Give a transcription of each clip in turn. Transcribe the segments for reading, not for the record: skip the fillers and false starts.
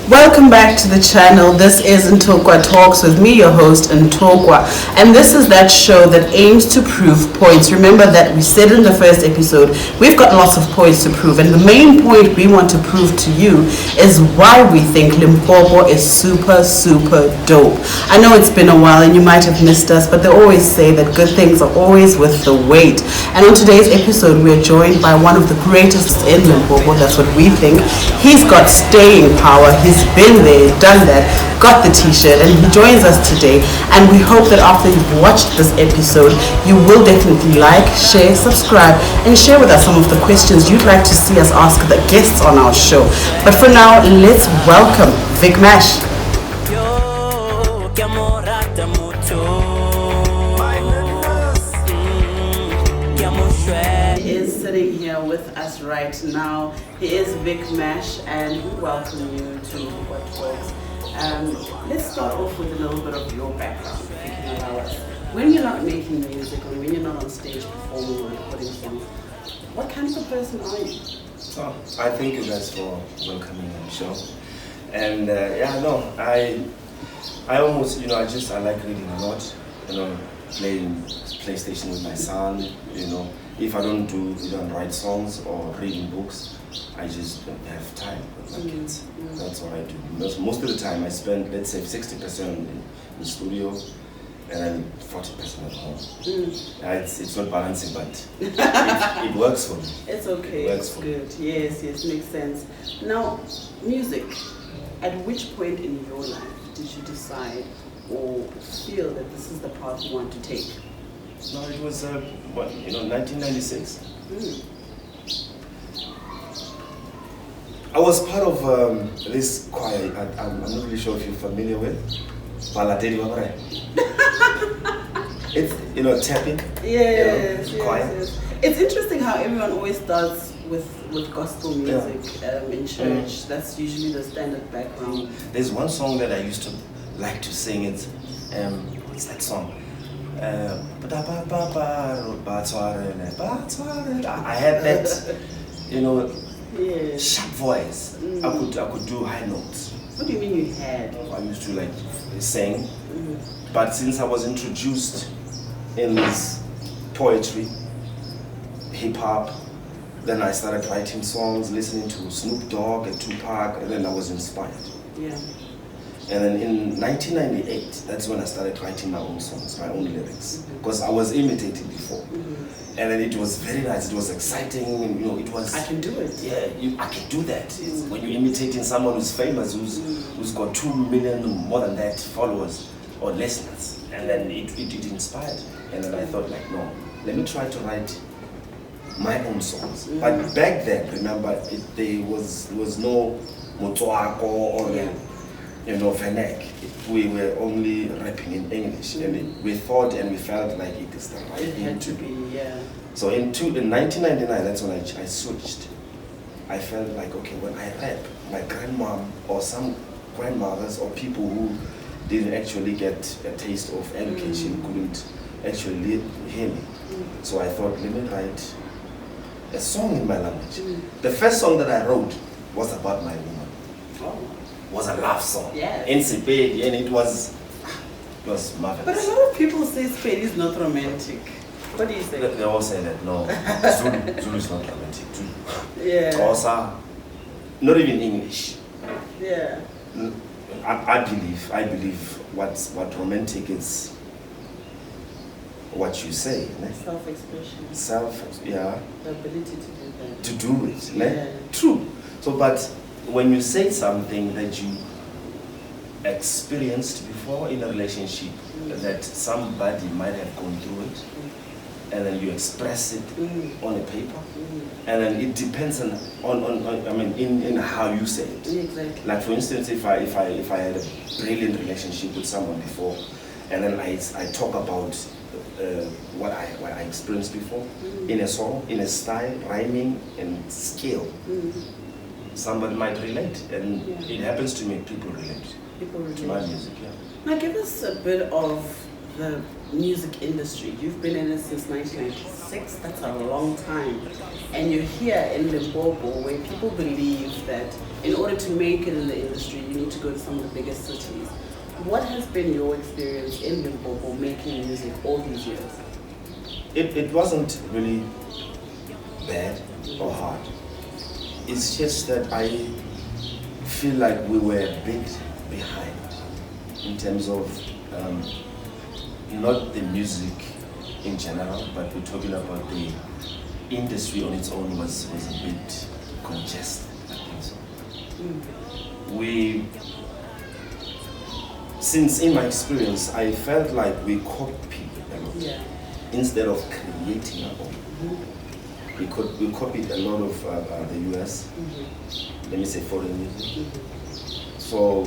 Welcome back to the channel. This is Nthoqwa Talks with me, your host, Nthoqwa. And this is that show that aims to prove points. Remember that we said in the first episode, we've got lots of points to prove. And the main point we want to prove to you is why we think Limpopo is super, super dope. I know it's been a while and you might have missed us, but they always say that good things are always with the wait. And on today's episode, we're joined by one of the greatest in Limpopo. That's what we think. He's got staying power. He's been there, done that, got the t-shirt, and he joins us today. And we hope that after you've watched this episode, you will definitely like, share, subscribe, and share with us some of the questions you'd like to see us ask the guests on our show. But for now, let's welcome Vic Mash. He is sitting here with us right now. He is Vic Mash, and we welcome you to What Talks. Let's start off with a little bit of your background, if you can allow us. When you're not making music or when you're not on stage performing or recording songs, what kind of a person are you? Oh, I thank you guys for welcoming me on the show. And I almost, I like reading a lot, playing PlayStation with my son, If I don't write songs or reading books, I just don't have time with my kids. That's what I do. Most of the time I spend, let's say, 60% in the studio and then 40% at home. It's not balancing, but it works for me. It's okay. It works it's for good. me. Yes, makes sense. Now, music. At which point in your life did you decide or feel that this is the path you want to take? No, it was 1996. I was part of this choir. I'm not really sure if you're familiar with Baladeli Wabare. It's tapping. Yes, choir. Yes. It's interesting how everyone always starts with gospel music in church. That's usually the standard background. There's one song that I used to like to sing. It's what's that song? I had that, sharp voice. I could do high notes. What do you mean you had? I used to sing, but since I was introduced in this poetry, hip hop, then I started writing songs, listening to Snoop Dogg and Tupac, and then I was inspired. Yeah. And then in 1998, that's when I started writing my own songs, my own lyrics, because I was imitating before. And then it was very nice, it was exciting, it was... I can do it. Yeah, I can do that. When you're imitating someone who's famous, who's got 2 million, more than that, followers or listeners. And then it inspired. And then I thought no, let me try to write my own songs. But back then, remember, there was no Nthoqwa or... Fenek. We were only rapping in English, and we thought and we felt like it is the right thing to be. So in 1999, that's when I switched. I felt like, okay, when I rap, my grandmom or some grandmothers or people who didn't actually get a taste of education couldn't actually hear me. So I thought, let me write a song in my language. The first song that I wrote was about my woman. Was a love song. In Sepedi, and it was marvelous. But a lot of people say Sepedi is not romantic. What do you say? They all say that no, Zulu is not romantic. Xhosa, not even English. Yeah. I believe what romantic is. What you say. Self-expression. The ability to do that. To do it. True. So, but when you say something that you experienced before in a relationship, that somebody might have gone through it, and then you express it on a paper, and then it depends in how you say it. Exactly. Like for instance, if I had a brilliant relationship with someone before, and then I talk about what I experienced before in a song, in a style, rhyming, and skill. Somebody might relate, and it happens to me. People relate to my music. Now, give us a bit of the music industry. You've been in it since 1996. That's a long time. And you're here in Limpopo, where people believe that in order to make it in the industry, you need to go to some of the biggest cities. What has been your experience in Limpopo making music all these years? It wasn't really bad or hard. It's just that I feel like we were a bit behind in terms of not the music in general, but we're talking about the industry on its own was a bit congested, I think so. Since in my experience, I felt like we copied a lot instead of creating our own. We copied a lot of the US, let me say foreign music. So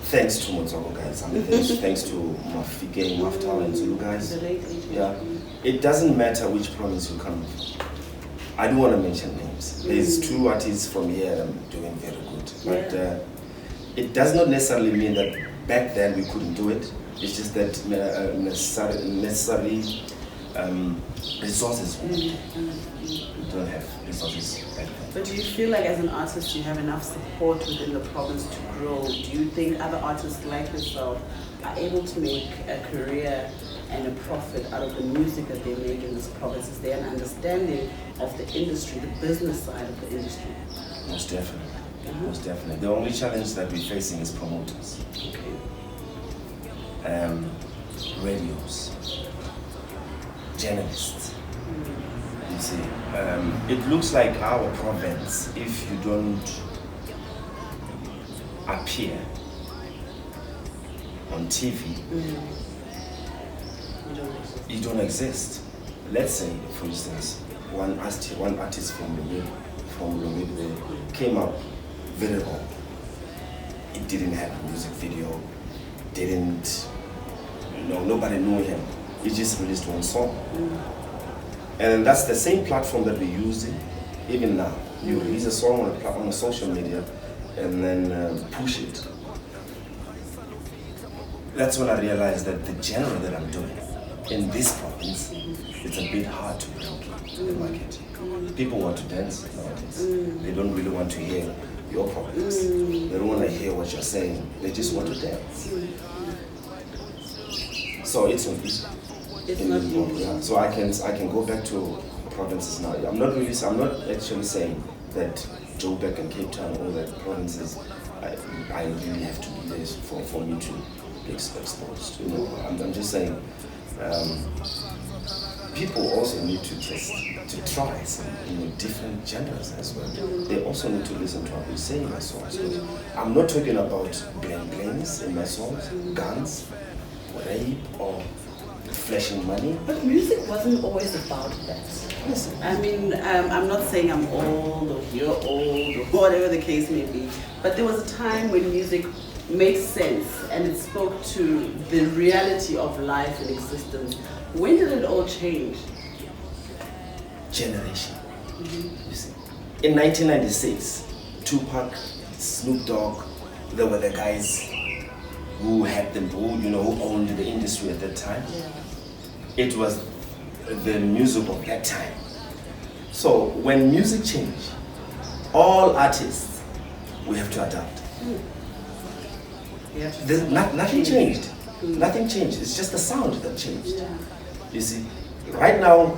thanks to Nthoqwa guys, I mean, thanks to Mafike, Maftal and Zulu guys. Yeah, it doesn't matter which province you come from. I don't want to mention names. There's two artists from here that I'm doing very good. But it does not necessarily mean that back then we couldn't do it. It's just that necessary resources. We don't have resources back then. But do you feel like as an artist you have enough support within the province to grow? Do you think other artists like yourself are able to make a career and a profit out of the music that they make in this province? Is there an understanding of the industry, the business side of the industry? Most definitely. Most definitely. The only challenge that we're facing is promoters. Radios, journalists. You see, it looks like our province, if you don't appear on TV, you don't exist. Let's say, for instance, one artist from Limpopo came up very raw. It didn't have a music video, nobody knew him. He just released one song. And that's the same platform that we're using even now. You release a song on social media and then push it. That's when I realized that the genre that I'm doing in this province, it's a bit hard to break in the market. People want to dance nowadays. They don't really want to hear your problems. They don't want to hear what you're saying. They just want to dance. So it's not easy. Yeah. So I can go back to provinces now. I'm not actually saying that Joburg and Cape Town, all the provinces, I really have to be there for me to be exposed. You know, I'm just saying people also need to try some different genres as well. They also need to listen to what we say in my songs. I'm not talking about bling-blings in my songs, guns, rape, or flashing money. But music wasn't always about that. Yes. I mean, I'm not saying I'm old or you're old or whatever the case may be, but there was a time when music made sense and it spoke to the reality of life and existence. When did it all change? Generation. You see, in 1996, Tupac, Snoop Dogg, they were the guys who had who owned the industry at that time. It was the music of that time. So when music changed, all artists, we have to adapt. Nothing changed. Nothing changed. It's just the sound that changed. You see, right now,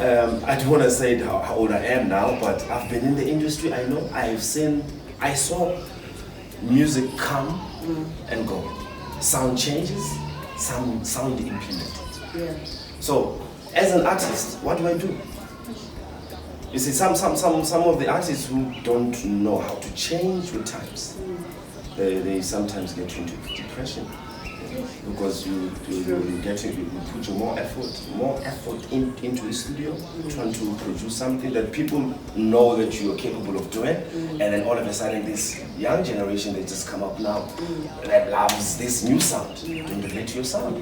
I don't want to say how old I am now, but I've been in the industry. I know. I saw music come and go. Sound changes, sound implemented. So, as an artist, what do? You see, some of the artists who don't know how to change with times, they sometimes get into depression because you put more effort into the studio, trying to produce something that people know that you are capable of doing, and then all of a sudden this young generation they just come up now that loves this new sound. Don't relate to your sound.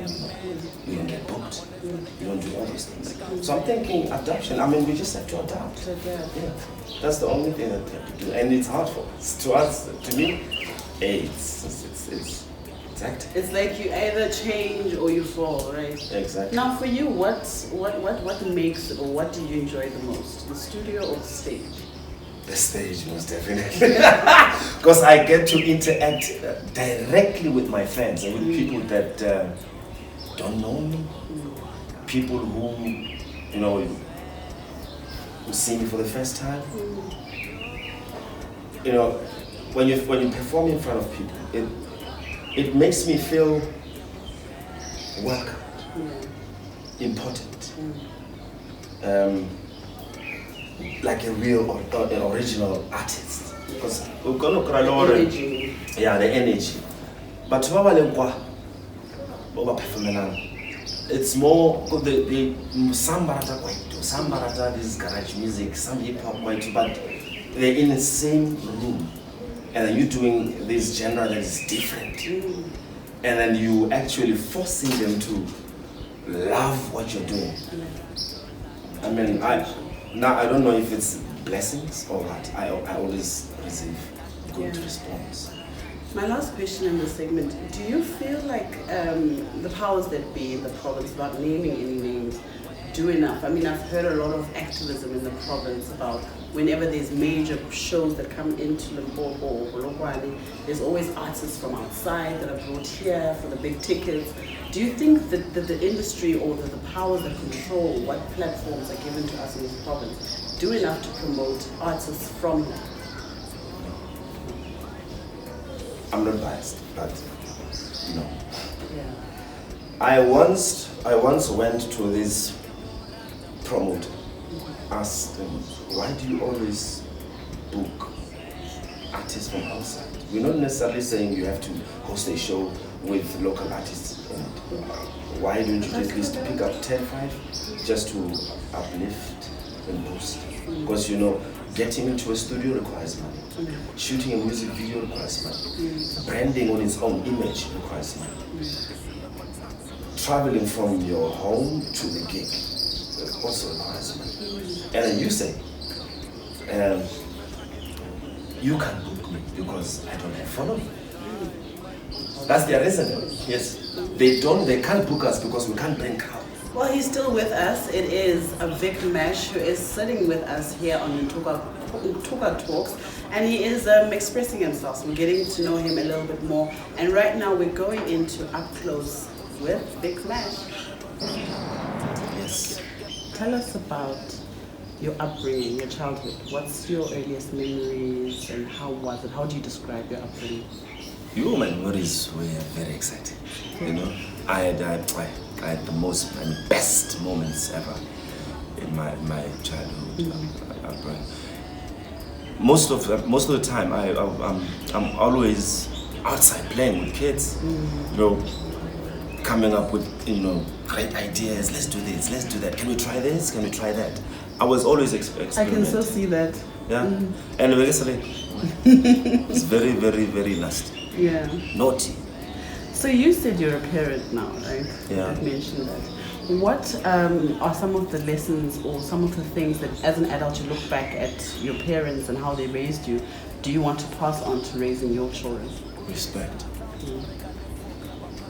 You don't get booked. You don't do all those things. So I'm thinking adaptation. I mean, we just have to adapt. Yeah, that's the only thing that we have to do, and it's hard for us. To me, it's Exactly. It's like you either change or you fall, right? Exactly. Now, for you, what makes or what do you enjoy the most, the studio or the stage? The stage, most definitely. Because I get to interact directly with my fans and with people that don't know me. People who, you know, who see me for the first time. You know, when you perform in front of people, it makes me feel welcome, important, like a real or an original artist. Because we're gonna Energy. yeah, the energy. But it's more the some barata quite, some barata is garage music, some hip hop quite, but they're in the same room. And then you're doing this genre that is different. And then you actually forcing them to love what you're doing. I mean, I don't know if it's blessings or what. I always receive good response. My last question in this segment, do you feel like the powers that be in the province, without naming any names, do enough? I mean, I've heard a lot of activism in the province about whenever there's major shows that come into Limpopo or Rockland, there's always artists from outside that are brought here for the big tickets. Do you think that the industry or the powers that control what platforms are given to us in this province do enough to promote artists from here? I'm not biased, but no. Yeah. I once went to this promoter, asked them, why do you always book artists from outside? We're not necessarily saying you have to host a show with local artists. And why don't you at least pick up 10-5 just to uplift and boost? Because you know, getting into a studio requires money. Shooting a music video requires money. Branding on its own image requires money. Traveling from your home to the gig also requires money. And then you say, you can book me because I don't have following. That's their reason. Yes. They can't book us because we can't bring crowd. Well, he's still with us. It is a Vic Mash who is sitting with us here on Nthoqwa Talks, and he is expressing himself. So we're getting to know him a little bit more. And right now we're going into Up Close with Vic Mash. Yes. Tell us about your upbringing, your childhood. What's your earliest memories and how was it? How do you describe your upbringing? My memories were very exciting. You know, I had the most and best moments ever in my childhood upbringing. Most of the time, I'm always outside playing with kids. You know, coming up with great ideas. Let's do this. Let's do that. Can we try this? Can we try that? I was always experimenting. I can still see that. Yeah, and basically, it's very, very, very nasty. Yeah. Naughty. So you said you're a parent now, right? Yeah. I've mentioned that. What are some of the lessons or some of the things that as an adult you look back at your parents and how they raised you, do you want to pass on to raising your children? Respect.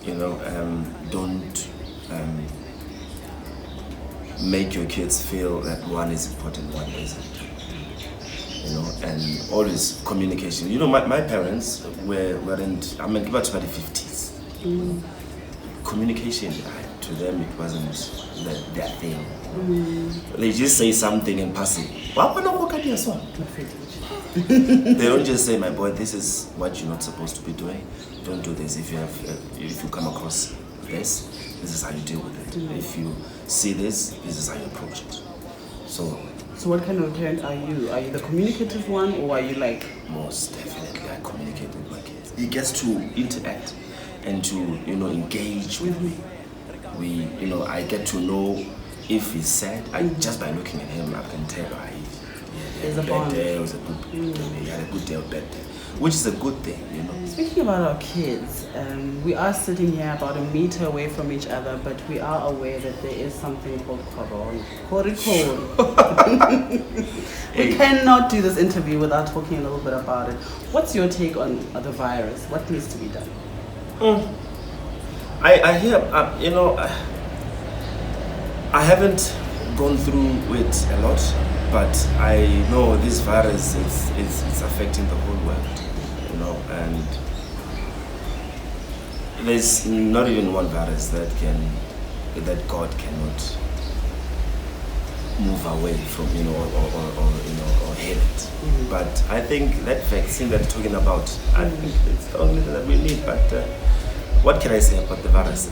You know, don't make your kids feel that one is important, one isn't. You know, and always communication. You know, my parents weren't, about to the 50s. Communication, to them, it wasn't their thing. They just say something in passing. They don't just say, my boy, this is what you're not supposed to be doing. Don't do this. If you come across this is how you deal with it. If you see this is how you approach it. So what kind of parent are you? Are you the communicative one, or are you like? Most definitely, I communicate with my kids. He gets to interact and to engage with me. I get to know if he's sad. Just by looking at him, I can tell he had a bad day, it was a good day, he had a good day or bad day, which is a good thing, Speaking about our kids, we are sitting here about a meter away from each other, but we are aware that there is something called corona. We cannot do this interview without talking a little bit about it. What's your take on the virus? What needs to be done? I hear, I haven't gone through it a lot, but I know this virus it's affecting the whole world, and there's not even one virus that God cannot move away from, or heal it. But I think that vaccine that you're talking about, I think it's the only thing that we need. But what can I say about the virus?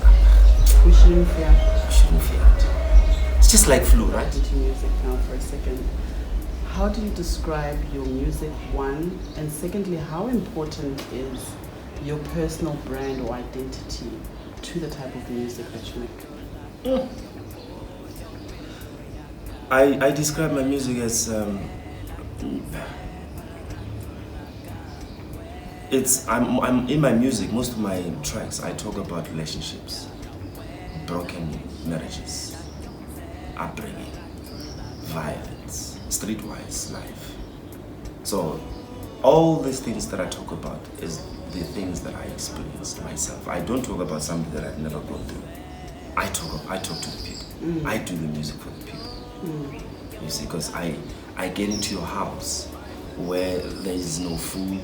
We shouldn't fear. We shouldn't fear it. It's just like flu, right? Into music now for a second. How do you describe your music, one? And secondly, how important is your personal brand or identity to the type of music that you make? I describe my music as I'm in my music. Most of my tracks I talk about relationships, broken marriages, upbringing, violence, streetwise life. So all these things that I talk about is the things that I experienced myself. I don't talk about something that I've never gone through. I talk to the people. I do the music for the people. You see, because I get into your house where there is no food,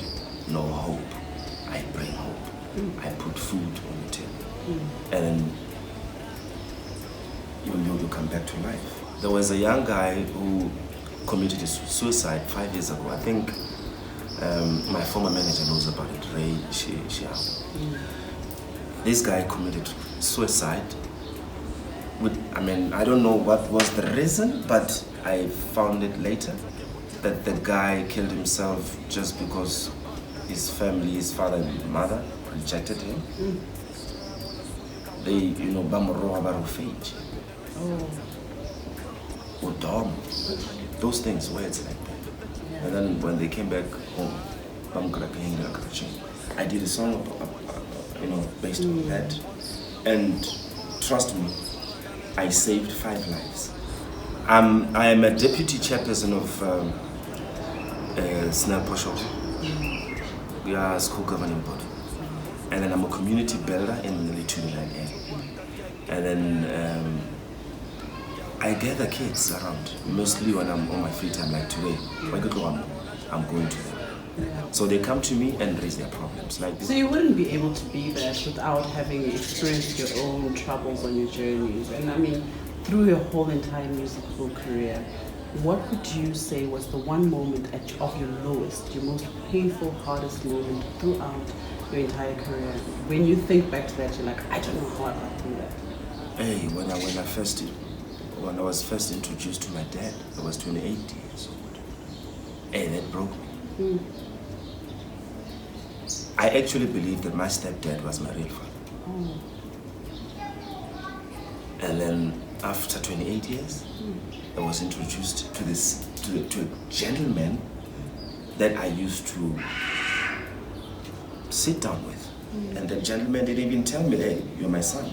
no hope. I bring hope. I put food on the table. And then you come back to life. There was a young guy who committed suicide 5 years ago. I think my former manager knows about it, Ray Shiao. This guy committed suicide. I don't know what was the reason, but I found it later that the guy killed himself just because his family, his father and mother, rejected him. They, bamoroa barofage. Udom. Those things, words like that. And then when they came back home, I did a song, based on that. And trust me, I saved 5 lives. I am a deputy chairperson of Limpopo. We are a school governing body. And then I'm a community builder in the Lithuanian area. And then I gather kids around, mostly when I'm on my free time, like today. I'm going to them. So they come to me and raise their problems. Like this. So you wouldn't be able to be that without having experienced your own troubles on your journeys. And through your whole entire musical career, what would you say was the one moment of your lowest, your most painful, hardest moment throughout your entire career? When you think back to that, you're like, I don't know how I got through that. Hey, when I was first introduced to my dad, I was 28 years old. Hey, that broke me. I actually believed that my stepdad was my real father. And then after 28 years, I was introduced to a gentleman that I used to sit down with. And the gentleman didn't even tell me, hey, you're my son.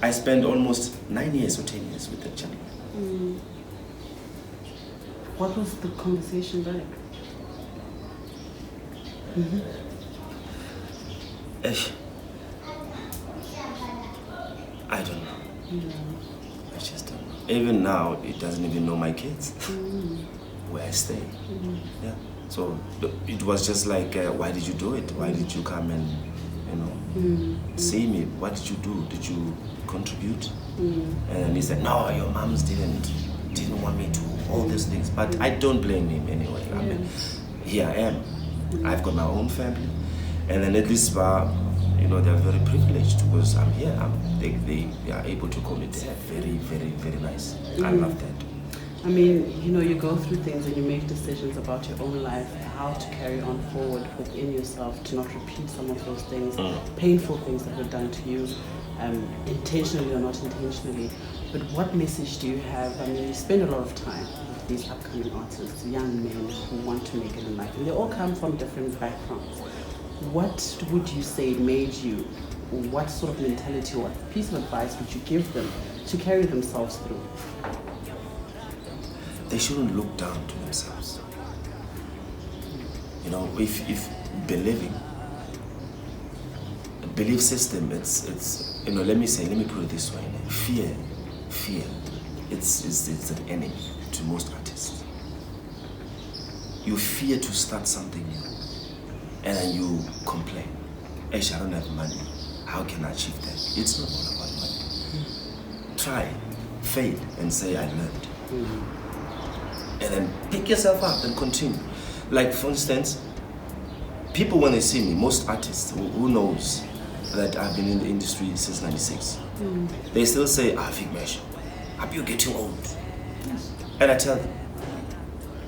I spent almost 9 years or 10 years with that gentleman. What was the conversation like? I don't know. I just don't know. Even now, it doesn't even know my kids, where I stay. Yeah. So it was just like, why did you do it? Why did you come and, see me? What did you do? Did you contribute? And he said, no, your moms didn't want me to, all these things. But I don't blame him anyway. Here I am. I've got my own family. And then at least, they're very privileged because I'm here. They are able to call me dad. Very, very, very nice. I love that. You go through things and you make decisions about your own life, how to carry on forward within yourself, to not repeat some of those things, painful things that were done to you, intentionally or not intentionally. But what message do you have? You spend a lot of time with these upcoming artists, young men who want to make it in life, and they all come from different backgrounds. What would you say made you, what sort of mentality or piece of advice would you give them to carry themselves through? They shouldn't look down to themselves. If believing belief system, it's let me put it this way. Fear, it's an enemy to most artists. You fear to start something new, and then you complain, Eish, I don't have money. How can I achieve that? It's not all about money. Try, fail, and say I learned. And then pick yourself up and continue. Like for instance, people when they see me, most artists who knows that I've been in the industry since '96, they still say, Vic Mash, are you getting old? And I tell them,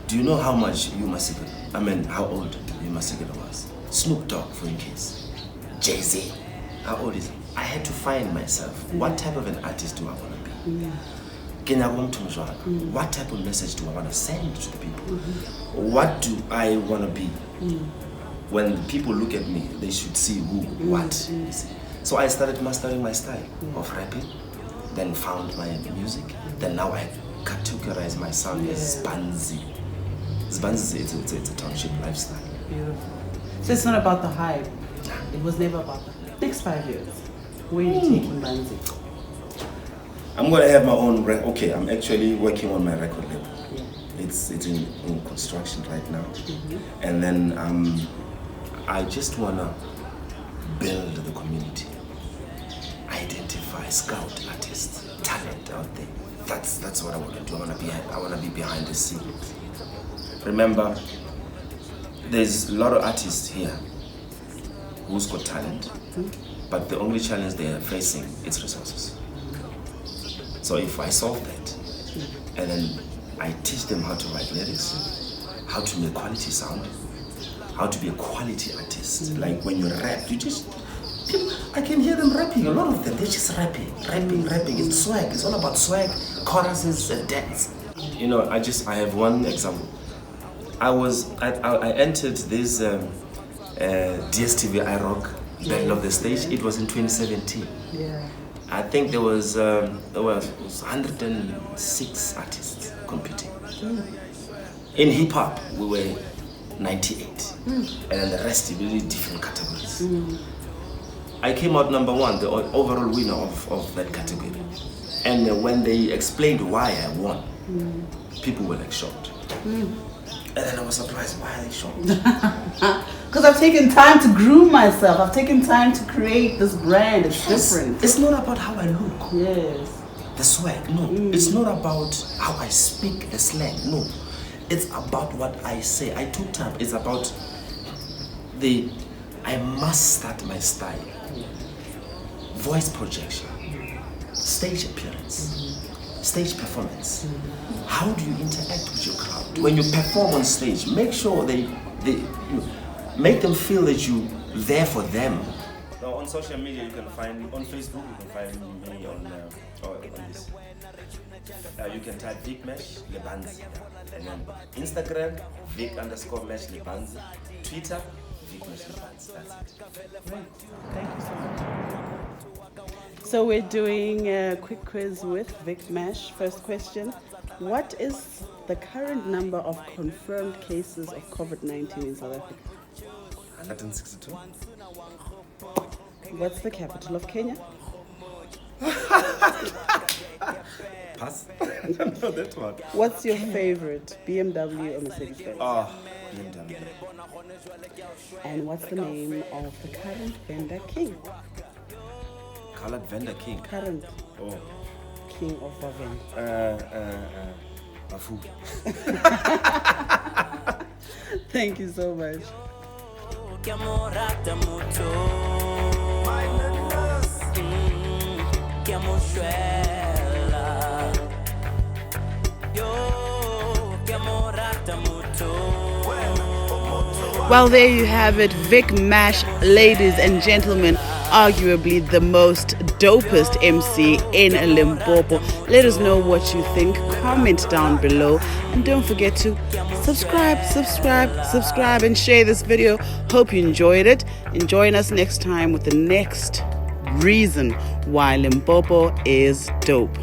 do you know how much how old you Masikela was? Snoop Dogg, for instance, Jay-Z, how old is he? I had to find myself, what type of an artist do I want to be? What type of message do I want to send to the people? What do I want to be? When people look at me, they should see what. So I started mastering my style of rapping, then found my music, then now I categorize my sound as Spanzi. Spanzi, it's a township lifestyle. Beautiful. So it's not about the hype. It was never about that. Next 5 years, where are you taking Banzi? I'm going to have my own okay, I'm actually working on my record label. It's in construction right now. And then I just want to build the community, identify, scout artists, talent out there. That's what I want to do. I want to be behind the scenes. Remember, there's a lot of artists here who's got talent, but the only challenge they're facing is resources. So if I solve that, and then I teach them how to write lyrics, how to make quality sound, how to be a quality artist. Like when you rap, I can hear them rapping. A lot of them, they're just rapping. It's swag. It's all about swag, choruses, and dance. I have one example. I entered this DSTV iRock Battle of the Stage. It was in 2017. Yeah. I think there was 106 artists competing. In hip hop, we were 98, and then the rest really different categories. I came out number 1, the overall winner of that category. And when they explained why I won, people were like shocked. And then I was surprised, why are they shocked? Because I've taken time to groom myself. I've taken time to create this brand. It's different. It's not about how I look. Yes. The swag, no. It's not about how I speak the slang, no. It's about what I say. I took time. It's about I must start my style. Voice projection, stage appearance, stage performance. How do you interact with your crowd? When you perform on stage, make sure they make them feel that you're there for them. Now on social media, you can find me on Facebook. You can find me on this. You can type Vic Mash Lebanzi, and then Instagram Vic_Mash Lebanzi, Twitter Vic Mash Lebanzi. That's it. Great. Thank you so much. So we're doing a quick quiz with Vic Mash. First question: what is the current number of confirmed cases of COVID-19 in South Africa? 162. What's the capital of Kenya? Pass. I don't know that one. What's your favorite, BMW or Mercedes-Benz? BMW. And what's the name of the current vendor king? Colored vendor king. Current king of Bavenda. Bafu. Thank you so much. Well, there you have it, Vic Mash, ladies and gentlemen, arguably the most dopest MC in Limpopo. Let us know what you think, comment down below, and don't forget to subscribe, and share this video. Hope you enjoyed it, and join us next time with the next reason why Limpopo is dope.